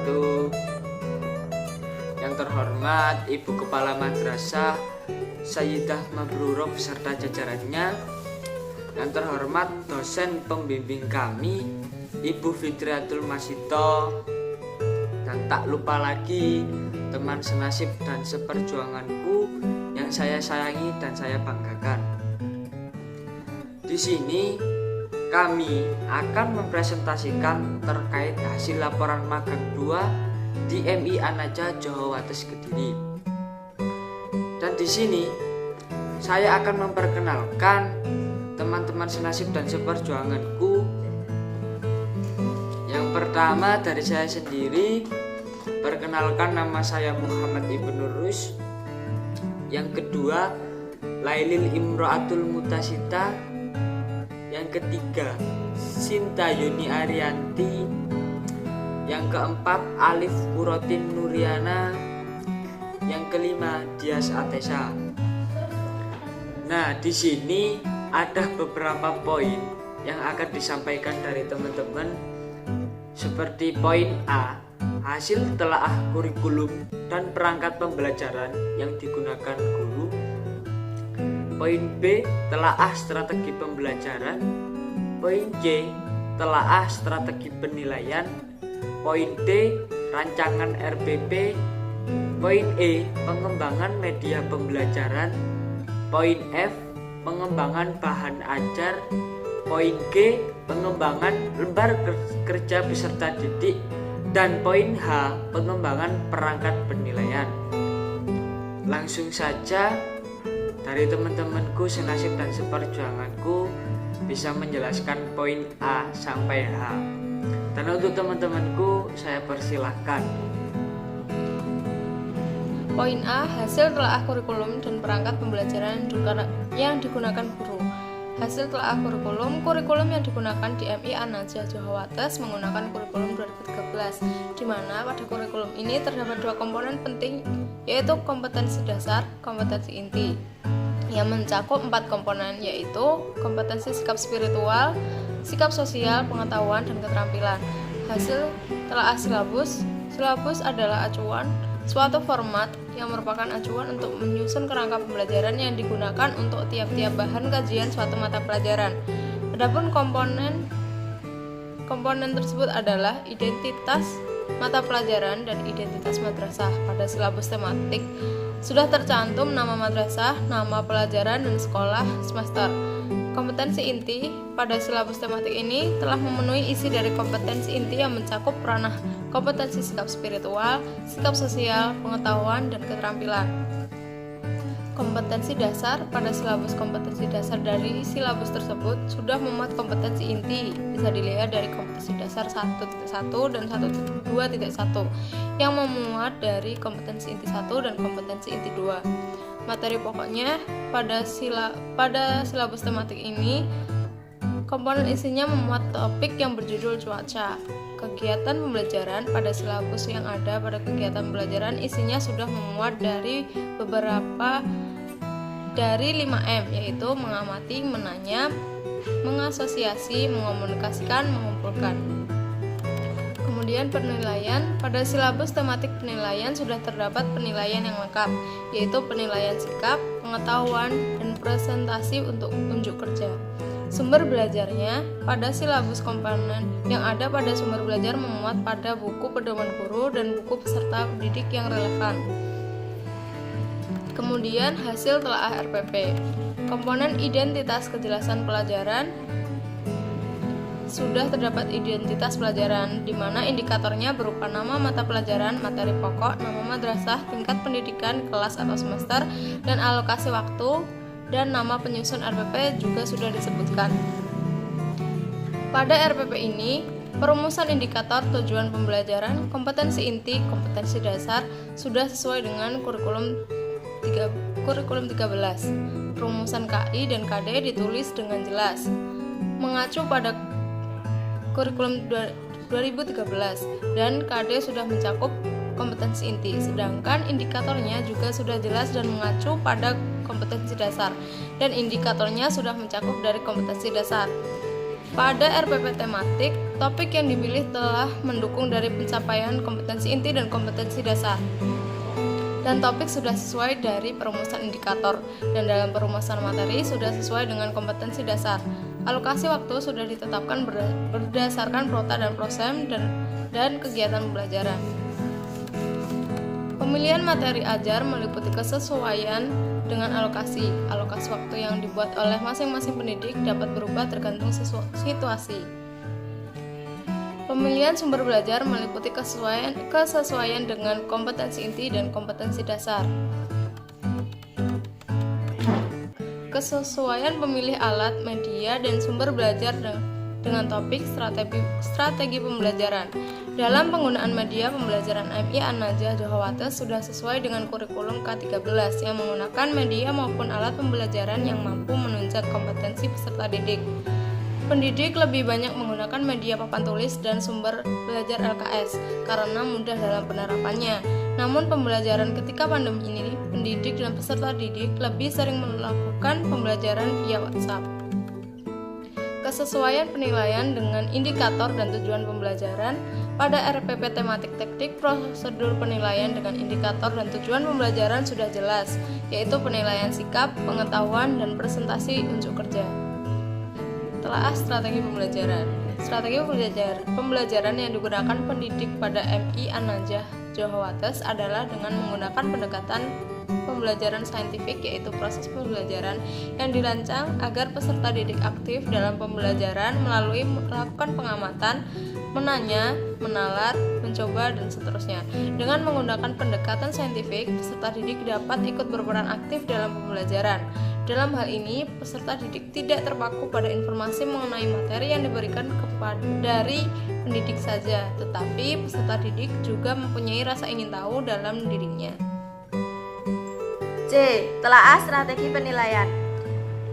wabarakatuh. Yang terhormat Ibu Kepala Madrasah Sayyidah Mabrurah beserta jajarannya. Yang terhormat dosen pembimbing kami Ibu Fitriatul Masito. Dan tak lupa lagi teman senasib dan seperjuanganku yang saya sayangi dan saya banggakan. Di sini kami akan mempresentasikan terkait hasil laporan magang 2 di MI Anaja Jawa Wates Kediri. Dan di sini saya akan memperkenalkan teman-teman senasib dan seperjuanganku. Yang pertama dari saya sendiri, perkenalkan nama saya Muhammad Ibnu Rus. Yang kedua, Lailil Imro'atul Mutasita. Yang ketiga, Sinta Yuni Arianti. Yang keempat, Alif Kurotin Nuriana. Yang kelima, Dias Atesa. Nah, di sini ada beberapa poin yang akan disampaikan dari teman-teman, seperti poin A, hasil telaah kurikulum dan perangkat pembelajaran yang digunakan guru. Poin B, telaah strategi pembelajaran. Poin C, telaah strategi penilaian. Poin D, rancangan RPP. Poin E, pengembangan media pembelajaran. Poin F, pengembangan bahan ajar. Poin G, pengembangan lembar kerja peserta didik. Dan poin H, pengembangan perangkat penilaian. Langsung saja dari teman-temanku senasib dan seperjuanganku bisa menjelaskan poin A sampai H. Dan untuk teman-temanku saya persilahkan. Poin A, hasil telaah kurikulum dan perangkat pembelajaran yang digunakan guru. Hasil telaah kurikulum yang digunakan di MI Anaja Jawa Wates menggunakan kurikulum 2013, di mana pada kurikulum ini terdapat dua komponen penting, yaitu kompetensi dasar, kompetensi inti, yang mencakup 4 komponen, yaitu kompetensi sikap spiritual, sikap sosial, pengetahuan, dan keterampilan. Hasil telaah silabus. Silabus adalah acuan, suatu format yang merupakan acuan untuk menyusun kerangka pembelajaran yang digunakan untuk tiap-tiap bahan kajian suatu mata pelajaran. Adapun komponen tersebut adalah identitas mata pelajaran dan identitas madrasah. Pada silabus tematik sudah tercantum nama madrasah, nama pelajaran, dan sekolah semester. Kompetensi inti pada silabus tematik ini telah memenuhi isi dari kompetensi inti yang mencakup ranah kompetensi sikap spiritual, sikap sosial, pengetahuan, dan keterampilan. Kompetensi dasar pada silabus kompetensi dasar dari silabus tersebut sudah memuat kompetensi inti, bisa dilihat dari kompetensi dasar 1.1 dan 1.2.1 yang memuat dari kompetensi inti 1 dan kompetensi inti 2. Materi pokoknya pada silabus tematik ini, komponen isinya memuat topik yang berjudul cuaca. Kegiatan pembelajaran pada silabus yang ada pada kegiatan pembelajaran isinya sudah memuat dari 5M, yaitu mengamati, menanya, mengasosiasi, mengomunikasikan, mengumpulkan. Kemudian penilaian, pada silabus tematik penilaian sudah terdapat penilaian yang lengkap, yaitu penilaian sikap, pengetahuan, dan presentasi untuk unjuk kerja. Sumber belajarnya, pada silabus komponen yang ada pada sumber belajar memuat pada buku pedoman guru dan buku peserta didik yang relevan. Kemudian hasil telaah RPP. Komponen identitas kejelasan pelajaran, sudah terdapat identitas pelajaran, di mana indikatornya berupa nama mata pelajaran, materi pokok, nama madrasah, tingkat pendidikan, kelas atau semester, dan alokasi waktu, dan nama penyusun RPP juga sudah disebutkan. Pada RPP ini, perumusan indikator tujuan pembelajaran, kompetensi inti, kompetensi dasar sudah sesuai dengan kurikulum 13. Perumusan KI dan KD ditulis dengan jelas, mengacu pada kurikulum 2013, dan KD sudah mencakup kompetensi inti, sedangkan indikatornya juga sudah jelas dan mengacu pada kompetensi dasar, dan indikatornya sudah mencakup dari kompetensi dasar. Pada RPP tematik topik yang dipilih telah mendukung dari pencapaian kompetensi inti dan kompetensi dasar. Dan topik sudah sesuai dari perumusan indikator, dan dalam perumusan materi sudah sesuai dengan kompetensi dasar. Alokasi waktu sudah ditetapkan berdasarkan prota dan prosem dan kegiatan pembelajaran. Pemilihan materi ajar meliputi kesesuaian dengan alokasi. Alokasi waktu yang dibuat oleh masing-masing pendidik dapat berubah tergantung situasi. Pemilihan sumber belajar meliputi kesesuaian dengan kompetensi inti dan kompetensi dasar. Kesesuaian pemilih alat, media, dan sumber belajar dengan topik strategi pembelajaran. Dalam penggunaan media pembelajaran MI An-Najah Johawatez sudah sesuai dengan kurikulum K13 yang menggunakan media maupun alat pembelajaran yang mampu menunjang kompetensi peserta didik. Pendidik lebih banyak menggunakan media papan tulis dan sumber belajar LKS karena mudah dalam penerapannya. Namun pembelajaran ketika pandemi ini, pendidik dan peserta didik lebih sering melakukan pembelajaran via WhatsApp. Kesesuaian penilaian dengan indikator dan tujuan pembelajaran. Pada RPP tematik teknik, prosedur penilaian dengan indikator dan tujuan pembelajaran sudah jelas, yaitu penilaian sikap, pengetahuan, dan presentasi unjuk kerja. Telaah strategi pembelajaran. Strategi pembelajaran yang digunakan pendidik pada MI An-Najah Johawatez adalah dengan menggunakan pendekatan pembelajaran saintifik, yaitu proses pembelajaran yang dirancang agar peserta didik aktif dalam pembelajaran melalui melakukan pengamatan, menanya, menalar, mencoba, dan seterusnya. Dengan menggunakan pendekatan saintifik, peserta didik dapat ikut berperan aktif dalam pembelajaran. Dalam hal ini, peserta didik tidak terpaku pada informasi mengenai materi yang diberikan dari pendidik saja, tetapi peserta didik juga mempunyai rasa ingin tahu dalam dirinya. C. Telaah strategi penilaian.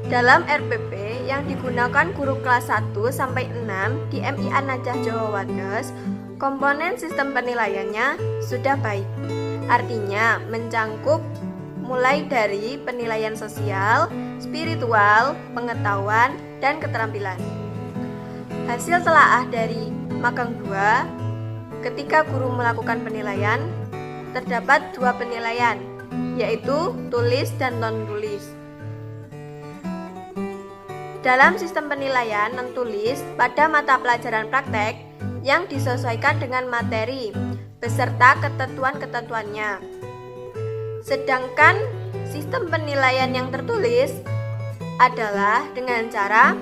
Dalam RPP yang digunakan guru kelas 1 sampai 6 di MI An-Najah Johawatez, komponen sistem penilaiannya sudah baik. Artinya mencangkup mulai dari penilaian sosial, spiritual, pengetahuan, dan keterampilan. Hasil telaah dari magang 2, ketika guru melakukan penilaian, terdapat 2 penilaian, yaitu tulis dan non-tulis. Dalam sistem penilaian non-tulis pada mata pelajaran praktek yang disesuaikan dengan materi beserta ketentuan-ketentuannya. Sedangkan sistem penilaian yang tertulis adalah dengan cara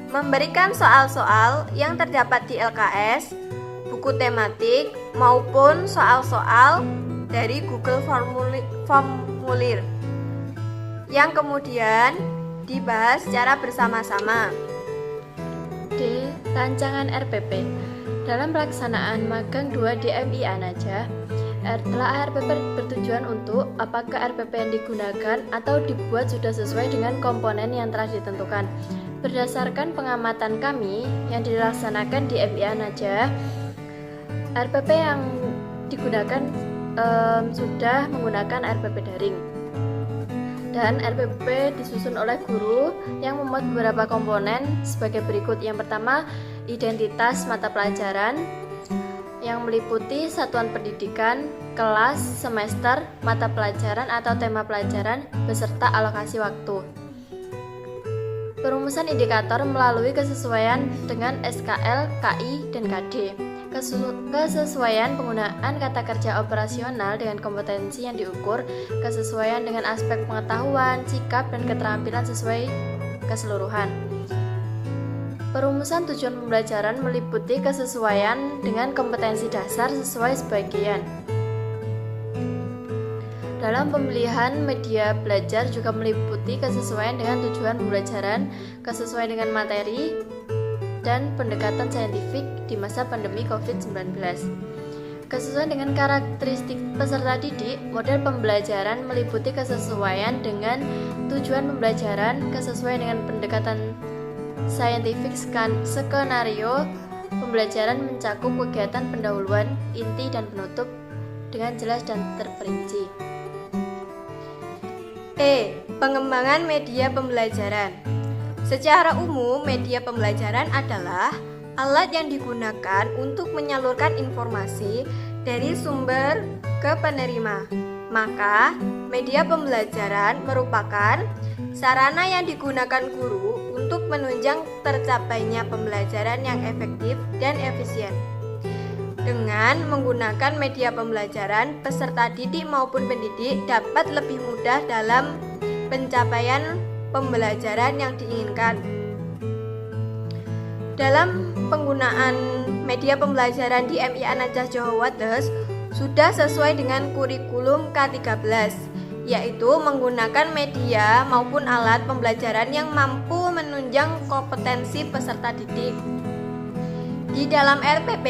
memberikan soal-soal yang terdapat di LKS, buku tematik, maupun soal-soal dari Google Formulir yang kemudian dibahas secara bersama-sama. D. Rancangan RPP. Dalam pelaksanaan magang 2 di MI An-Najah, telah RPP bertujuan untuk apakah RPP yang digunakan atau dibuat sudah sesuai dengan komponen yang telah ditentukan. Berdasarkan pengamatan kami yang dilaksanakan di MI An-Najah, RPP yang digunakan sudah menggunakan RPP daring. Dan RPP disusun oleh guru yang memuat beberapa komponen sebagai berikut. Yang pertama, identitas mata pelajaran yang meliputi satuan pendidikan, kelas, semester, mata pelajaran atau tema pelajaran, beserta alokasi waktu. Perumusan indikator melalui kesesuaian dengan SKL, KI, dan KD. Kesesuaian penggunaan kata kerja operasional dengan kompetensi yang diukur, kesesuaian dengan aspek pengetahuan, sikap, dan keterampilan sesuai keseluruhan. Perumusan tujuan pembelajaran meliputi kesesuaian dengan kompetensi dasar sesuai sebagian. Dalam pemilihan media belajar juga meliputi kesesuaian dengan tujuan pembelajaran, kesesuaian dengan materi, dan pendekatan saintifik di masa pandemi COVID-19. Kesesuaian dengan karakteristik peserta didik, model pembelajaran meliputi kesesuaian dengan tujuan pembelajaran, kesesuaian dengan pendekatan saintifik skenario pembelajaran mencakup kegiatan pendahuluan, inti, dan penutup dengan jelas dan terperinci. E. Pengembangan media pembelajaran. Secara umum, media pembelajaran adalah alat yang digunakan untuk menyalurkan informasi dari sumber ke penerima. Maka, media pembelajaran merupakan sarana yang digunakan guru untuk menunjang tercapainya pembelajaran yang efektif dan efisien. Dengan menggunakan media pembelajaran, peserta didik maupun pendidik dapat lebih mudah dalam pencapaian pembelajaran yang diinginkan. Dalam penggunaan media pembelajaran di MI An-Najah Johor Wates sudah sesuai dengan kurikulum K13, yaitu menggunakan media maupun alat pembelajaran yang mampu menunjang kompetensi peserta didik. Di dalam RPP,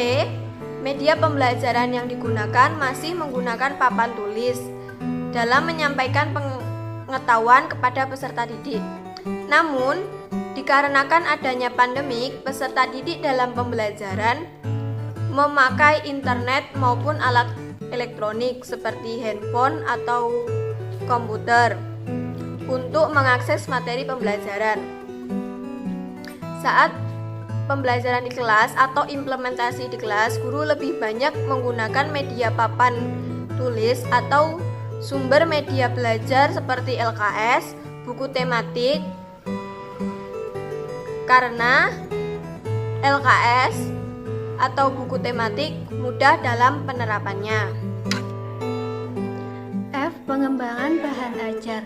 media pembelajaran yang digunakan masih menggunakan papan tulis dalam menyampaikan pengetahuan kepada peserta didik. Namun, dikarenakan adanya pandemik, peserta didik dalam pembelajaran memakai internet maupun alat elektronik seperti handphone atau komputer untuk mengakses materi pembelajaran. Saat pembelajaran di kelas atau implementasi di kelas, guru lebih banyak menggunakan media papan tulis atau sumber media belajar seperti LKS, buku tematik, karena LKS atau buku tematik mudah dalam penerapannya. F. Pengembangan bahan ajar.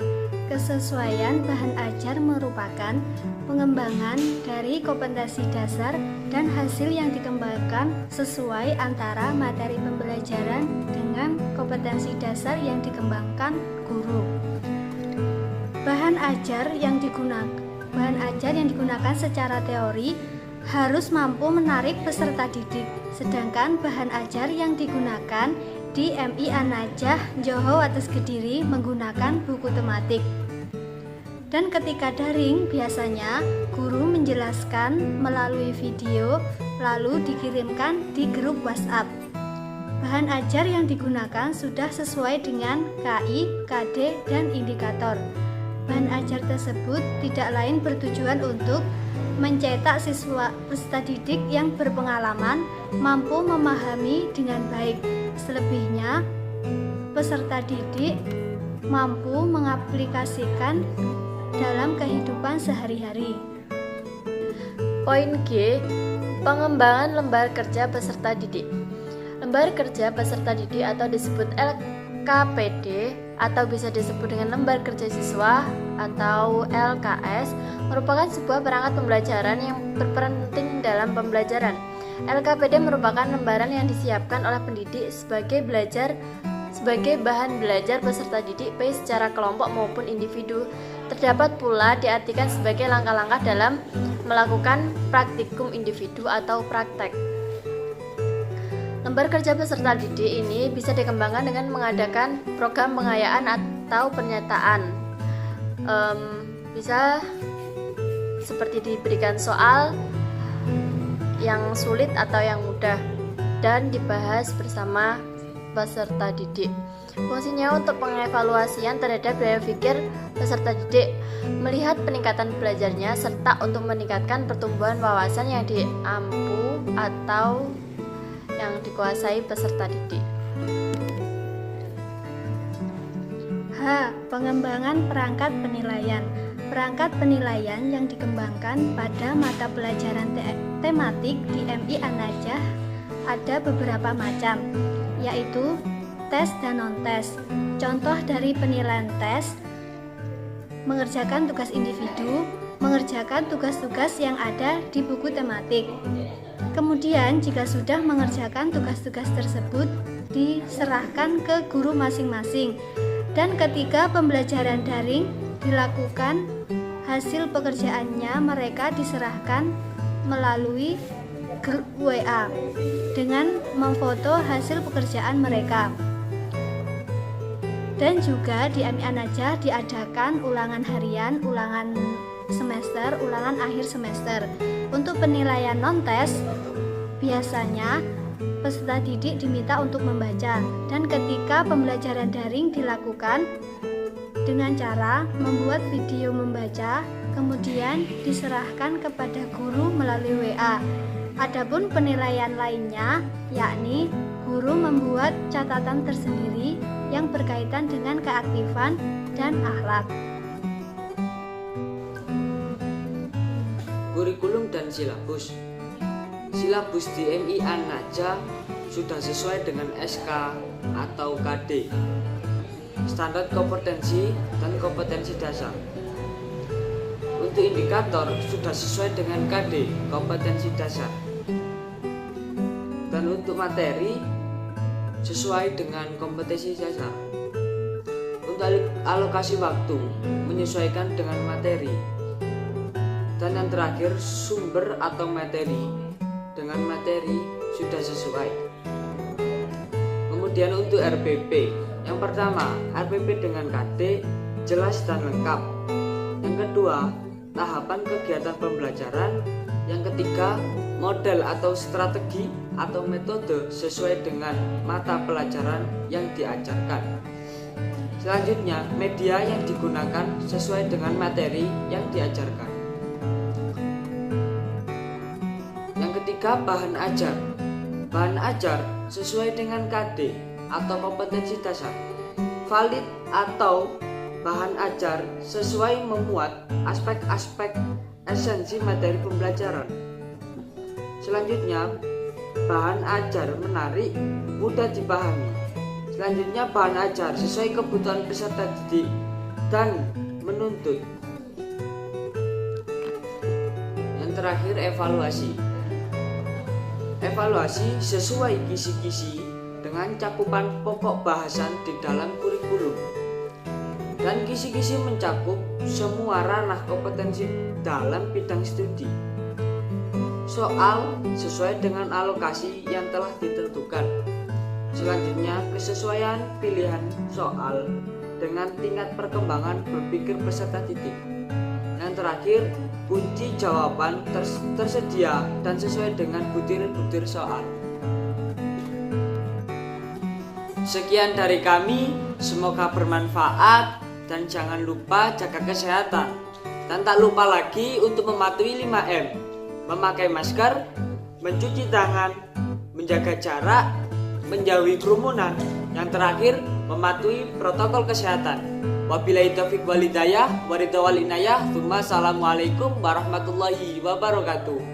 Kesesuaian bahan ajar merupakan pengembangan dari kompetensi dasar dan hasil yang dikembangkan sesuai antara materi pembelajaran dengan kompetensi dasar yang dikembangkan guru. Bahan ajar yang digunakan secara teori harus mampu menarik peserta didik, sedangkan bahan ajar yang digunakan di MI An-Najah Johor Wates Kediri menggunakan buku tematik. Dan ketika daring, biasanya guru menjelaskan melalui video lalu dikirimkan di grup WhatsApp. Bahan ajar yang digunakan sudah sesuai dengan KI, KD, dan indikator. Bahan ajar tersebut tidak lain bertujuan untuk mencetak siswa peserta didik yang berpengalaman mampu memahami dengan baik. Selebihnya, peserta didik mampu mengaplikasikan dalam kehidupan sehari-hari. Poin G. Pengembangan lembar kerja peserta didik. Lembar kerja peserta didik atau disebut LKPD atau bisa disebut dengan lembar kerja siswa atau LKS merupakan sebuah perangkat pembelajaran yang berperan penting dalam pembelajaran. LKPD merupakan lembaran yang disiapkan oleh pendidik sebagai bahan belajar peserta didik baik secara kelompok maupun individu. Terdapat pula diartikan sebagai langkah-langkah dalam melakukan praktikum individu atau praktek. Lembar kerja peserta didik ini bisa dikembangkan dengan mengadakan program pengayaan atau pernyataan. Bisa seperti diberikan soal yang sulit atau yang mudah dan dibahas bersama peserta didik. Fungsinya untuk pengevaluasian terhadap daya pikir peserta didik, melihat peningkatan belajarnya, serta untuk meningkatkan pertumbuhan wawasan yang diampu atau yang dikuasai peserta didik. H. Pengembangan perangkat penilaian. Perangkat penilaian yang dikembangkan pada mata pelajaran tematik di MI An-Najah ada beberapa macam, yaitu tes dan non-tes. Contoh dari penilaian tes: mengerjakan tugas individu, mengerjakan tugas-tugas yang ada di buku tematik. Kemudian jika sudah mengerjakan tugas-tugas tersebut, diserahkan ke guru masing-masing. Dan ketika pembelajaran daring dilakukan, hasil pekerjaannya mereka diserahkan melalui grup WA dengan memfoto hasil pekerjaan mereka. Dan juga di MI An-Najah diadakan ulangan harian, ulangan semester, ulangan akhir semester. Untuk penilaian non-tes, biasanya peserta didik diminta untuk membaca, dan ketika pembelajaran daring dilakukan dengan cara membuat video membaca, kemudian diserahkan kepada guru melalui WA. Adapun penilaian lainnya, yakni guru membuat catatan tersendiri yang berkaitan dengan keaktifan dan akhlak. Kurikulum dan silabus. Silabus di MI An-Najah sudah sesuai dengan SK atau KD, standar kompetensi dan kompetensi dasar. Untuk indikator sudah sesuai dengan KD, kompetensi dasar. Dan untuk materi sesuai dengan kompetensi dasar. Untuk alokasi waktu menyesuaikan dengan materi. Dan yang terakhir, sumber atau materi dengan materi sudah sesuai. Kemudian untuk RPP, yang pertama RPP dengan KD jelas dan lengkap. Yang kedua, tahapan kegiatan pembelajaran. Yang ketiga, model atau strategi atau metode sesuai dengan mata pelajaran yang diajarkan. Selanjutnya, media yang digunakan sesuai dengan materi yang diajarkan. Yang ketiga, bahan ajar. Bahan ajar sesuai dengan KD atau kompetensi dasar. Valid atau bahan ajar sesuai memuat aspek-aspek esensi materi pembelajaran. Selanjutnya, bahan ajar menarik, mudah dipahami. Selanjutnya, bahan ajar sesuai kebutuhan peserta didik dan menuntut. Yang terakhir, evaluasi. Evaluasi sesuai kisi-kisi dengan cakupan pokok bahasan di dalam kurikulum. Dan kisi-kisi mencakup semua ranah kompetensi dalam bidang studi. Soal sesuai dengan alokasi yang telah ditentukan. Selanjutnya, kesesuaian pilihan soal dengan tingkat perkembangan berpikir peserta didik. Yang terakhir, kunci jawaban tersedia dan sesuai dengan butir-butir soal. Sekian dari kami, semoga bermanfaat dan jangan lupa jaga kesehatan. Dan tak lupa lagi untuk mematuhi 5M, memakai masker, mencuci tangan, menjaga jarak, menjauhi kerumunan. Yang terakhir, mematuhi protokol kesehatan. Wabillahi taufiq wal hidayah, waridha wal inayah. Assalamualaikum warahmatullahi wabarakatuh.